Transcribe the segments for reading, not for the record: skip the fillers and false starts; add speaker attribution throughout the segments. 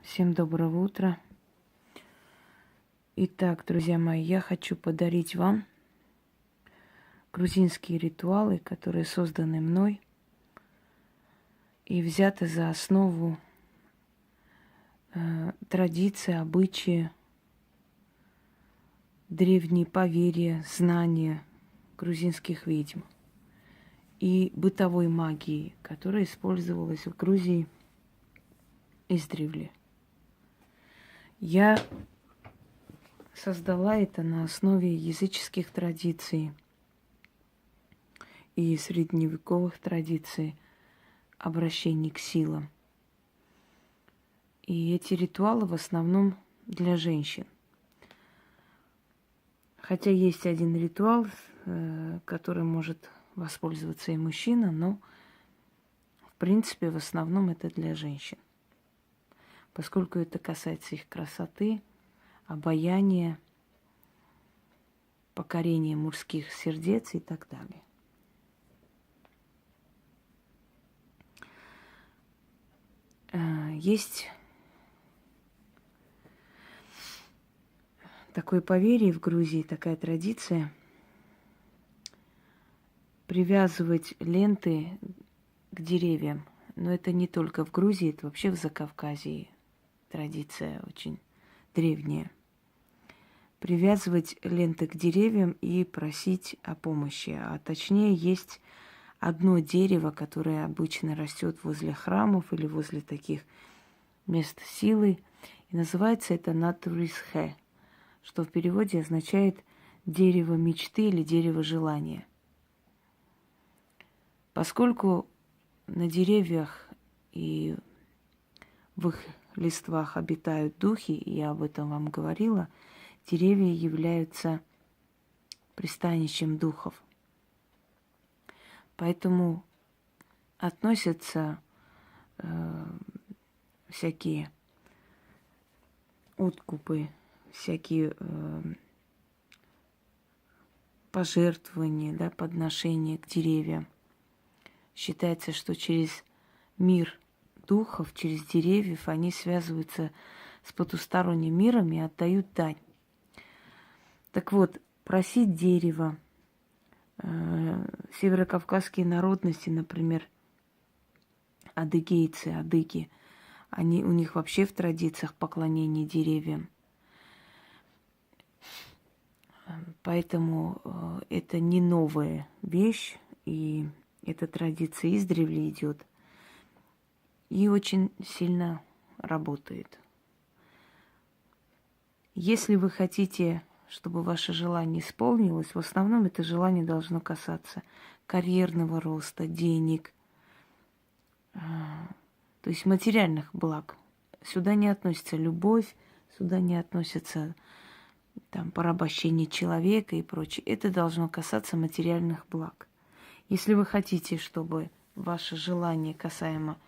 Speaker 1: Всем доброго утра. Итак, друзья мои, я хочу подарить вам грузинские ритуалы, которые созданы мной и взяты за основу традиции, обычаи, древние поверья, знания грузинских ведьм и бытовой магии, которая использовалась в Грузии издревле. Я создала это на основе языческих традиций и средневековых традиций обращений к силам. И эти ритуалы в основном для женщин. Хотя есть один ритуал, который может воспользоваться и мужчина, но в принципе в основном это для женщин. Поскольку это касается их красоты, обаяния, покорения мужских сердец и так далее. Есть такое поверье в Грузии, такая традиция привязывать ленты к деревьям. Но это не только в Грузии, это вообще в Закавказье традиция очень древняя. Привязывать ленты к деревьям и просить о помощи. А точнее, есть одно дерево, которое обычно растет возле храмов или возле таких мест силы. И называется это Натурисхе, что в переводе означает дерево мечты или дерево желания. Поскольку на деревьях и в их листвах обитают духи, я об этом вам говорила, деревья являются пристанищем духов. Поэтому относятся всякие откупы, всякие пожертвования, да, подношения к деревьям. Считается, что через мир духов, через деревьев они связываются с потусторонним миром и отдают дань. Так вот, просить дерево, северокавказские народности, например, адыгейцы, адыги, у них вообще в традициях поклонение деревьям. Поэтому это не новая вещь, и эта традиция издревле идет и очень сильно работает. Если вы хотите, чтобы ваше желание исполнилось, в основном это желание должно касаться карьерного роста, денег, то есть материальных благ. Сюда не относится любовь, сюда не относится там порабощение человека и прочее. Это должно касаться материальных благ. Если вы хотите, чтобы ваше желание касаемо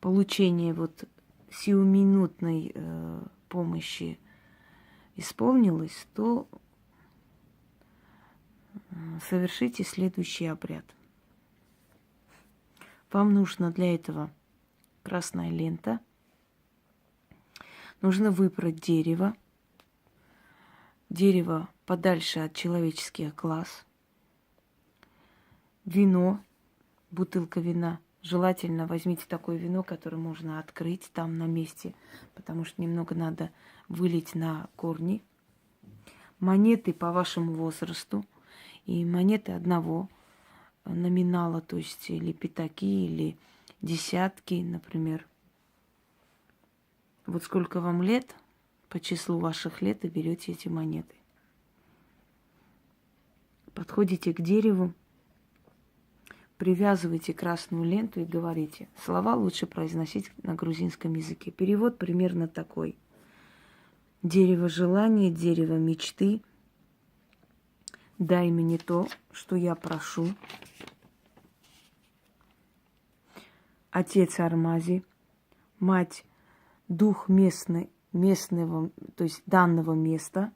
Speaker 1: получения вот сиюминутной помощи исполнилось, то совершите следующий обряд. Вам нужно для этого красная лента. Нужно выбрать дерево. Дерево подальше от человеческих глаз. Вино, бутылка вина. Желательно возьмите такое вино, которое можно открыть там на месте, потому что немного надо вылить на корни. Монеты по вашему возрасту и монеты одного номинала, то есть или пятаки, или десятки, например. Вот сколько вам лет, по числу ваших лет и берете эти монеты. Подходите к дереву, привязывайте красную ленту и говорите. Слова лучше произносить на грузинском языке. Перевод примерно такой. Дерево желания, дерево мечты. Дай мне то, что я прошу. Отец Армази, мать, дух местного, то есть данного места.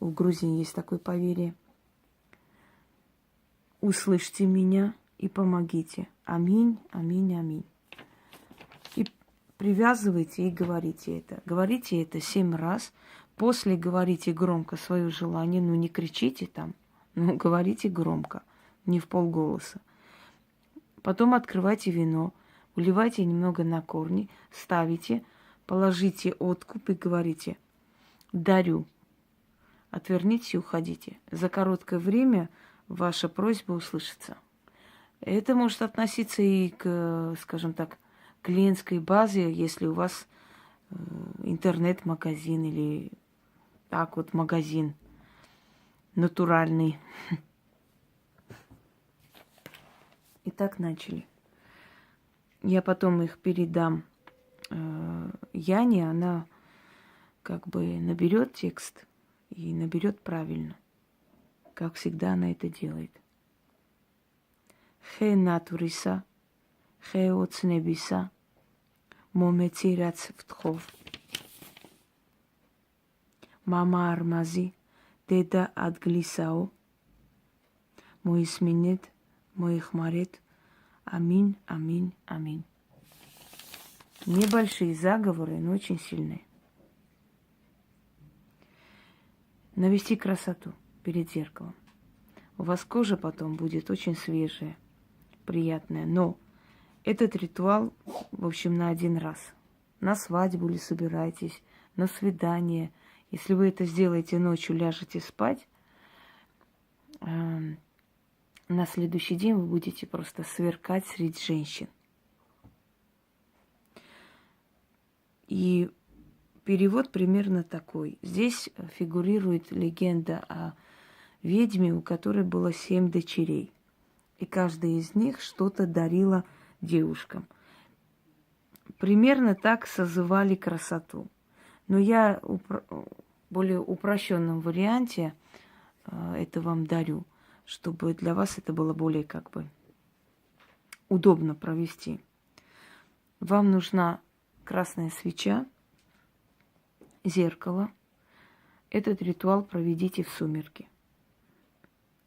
Speaker 1: У Грузии есть такое поверье. Услышьте меня и помогите. Аминь, аминь, аминь. И привязывайте и говорите это. Говорите это 7 раз. После говорите громко свое желание. Ну, не кричите там, но говорите громко, не в полголоса. Потом открывайте вино, вливайте немного на корни, ставите, положите откуп и говорите: дарю. Отвернитесь и уходите. За короткое время ваша просьба услышится. Это может относиться и к, скажем так, клиентской базе, если у вас интернет-магазин или так вот магазин натуральный. Итак, начали. Я потом их передам Яне, она как бы наберет текст и наберет правильно. Как всегда она это делает. Хе натуриса, хе оцнебиса, момецирац втхов. Мама армази, деда адглисао, моисминет, моихмарет, аминь, аминь, аминь. Небольшие заговоры, но очень сильные. Навести красоту перед зеркалом. У вас кожа потом будет очень свежая, приятная. Но этот ритуал, в общем, на один раз. На свадьбу ли собираетесь, на свидание. Если вы это сделаете ночью, ляжете спать, на следующий день вы будете просто сверкать среди женщин. И перевод примерно такой. Здесь фигурирует легенда о ведьме, у которой было 7 дочерей. И каждая из них что-то дарила девушкам. Примерно так созывали красоту. Но я в более упрощенном варианте это вам дарю, чтобы для вас это было более как бы удобно провести. Вам нужна красная свеча, зеркало. Этот ритуал проведите в сумерки.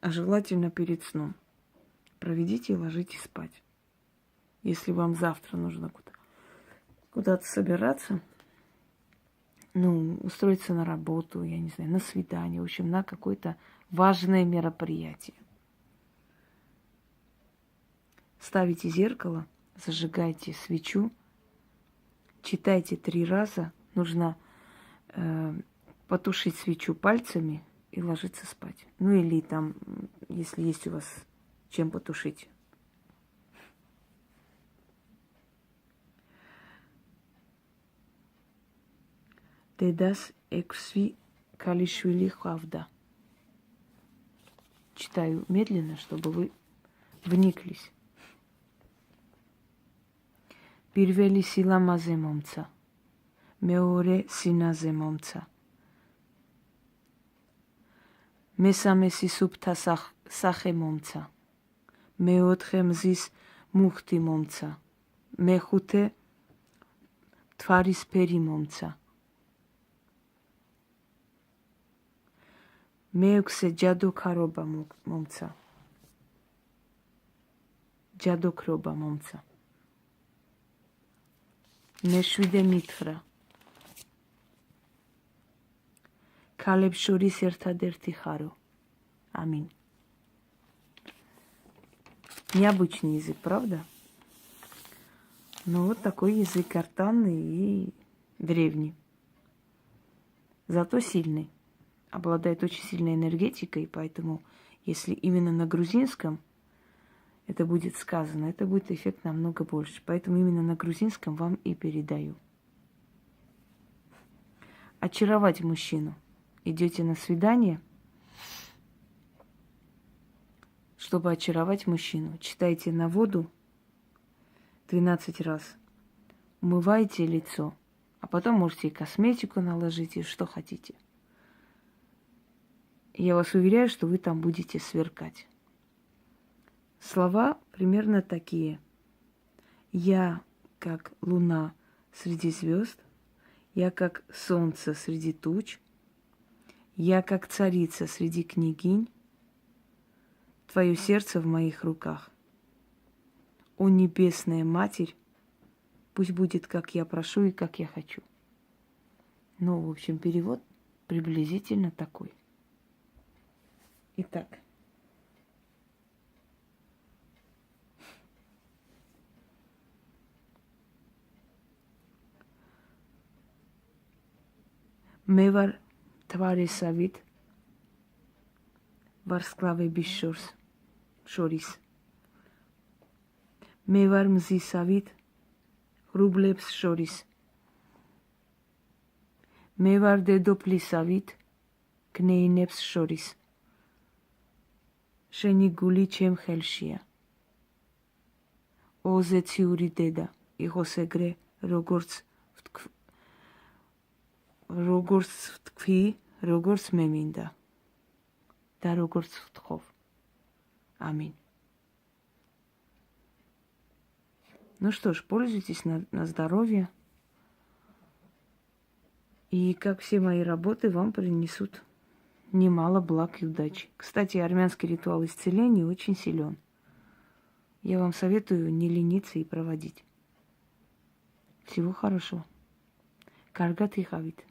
Speaker 1: А желательно перед сном. Проведите и ложитесь спать. Если вам завтра нужно куда-то собираться, устроиться на работу, я не знаю, на свидание, в общем, на какое-то важное мероприятие. Ставите зеркало, зажигайте свечу, читайте 3 раза. Нужно потушить свечу пальцами и ложиться спать. Ну или там, если есть у вас чем потушить. Дедас эксви калишвили хавда. Читаю медленно, чтобы вы вниклись. Პირველი სილამაზე მომცა, მეორე სინაზე მომცა. მესამე სისუფთა სახე მომცა, მეოთხე მზის მუხტი მომცა, მეხუთე მთვარისფერი მომცა. მეექვსე ჯადოქარობა მომცა. ჯადოქრობა მომცა. მეშვიდე მითხრა. ქალებს შორის ერთადერთი ხარო. Аминь. Необычный язык, правда? Но вот такой язык гортанный и древний. Зато сильный. Обладает очень сильной энергетикой, поэтому если именно на грузинском это будет сказано, это будет эффект намного больше. Поэтому именно на грузинском вам и передаю. Очаровать мужчину. Идете на свидание, чтобы очаровать мужчину. Читайте на воду 12 раз. Умывайте лицо. А потом можете и косметику наложить, и что хотите. Я вас уверяю, что вы там будете сверкать. Слова примерно такие. Я как луна среди звезд, я как солнце среди туч, я как царица среди княгинь, твое сердце в моих руках. О небесная Матерь, Пусть будет, как я прошу и как я хочу. Ну, в общем, перевод приблизительно такой. Итак. მე ვარ თვარესავით ვარსკვლავების შორის. მე ვარ მზისავით ღრუბლებს შორის. მე ვარ დედოფლისავით გნეინებს შორის. შენი გული ჩემ ხელშია. ოზეციური დედა, იყოს ეგრე, როგორც ვთქვი, როგორც მე მინდა და როგორც ვთხოვ. Аминь. Ну что ж, пользуйтесь на здоровье. И как все мои работы вам принесут немало благ и удачи. Кстати, армянский ритуал исцеления очень силен. Я вам советую не лениться и проводить. Всего хорошего. Каргат и хавит.